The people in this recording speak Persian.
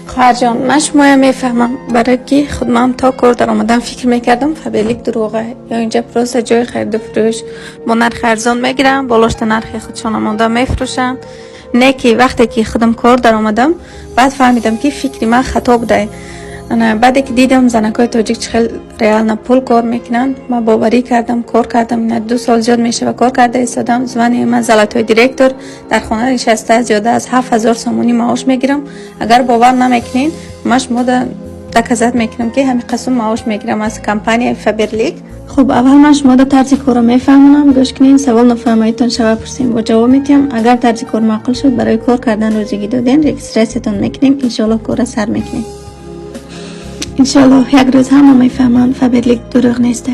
خواهر جان من شما میفهمم، برای که خود من تا کار در آمدن فکر میکردم فبلیک دروغه یا اینجا پروسه جای خرید و فروش با نرخ ارزان میگیرم، بالاشت نرخ خودشان آماده میفروشن. نه که وقتی که خودم کار در آمدم بعد فهمیدم که فکری من خطا بوده. انا بعد که دیدم زنکای تاجیک چخیل ریال نه پول کار میکنن، من باوری کردم، کار کردم. نه 2 سال زیاد میشه و کار کرده ایستادم. زمانی من زلاتوی دیرکتور در خانه نشسته زیاده از 7000 سومونی معاش میگیرم. اگر باور نمیکنین من شما دکزت میکنم که همین قسم معاش میگیرم از کمپانی فبرلیک. خب اول من شما در طرز کار میفهمونم، گوش کنین. سوال نفهمیتون شما پرسیم با جواب میتیم. اگر طرز کار معقول شد برای کار کردن روزگی دادین رجیستراسیتون میکنیم، ان شاء الله کار سر میکنیم. ان شاء الله یک روز همه میفهمن فبرلیک دروغ نیسته.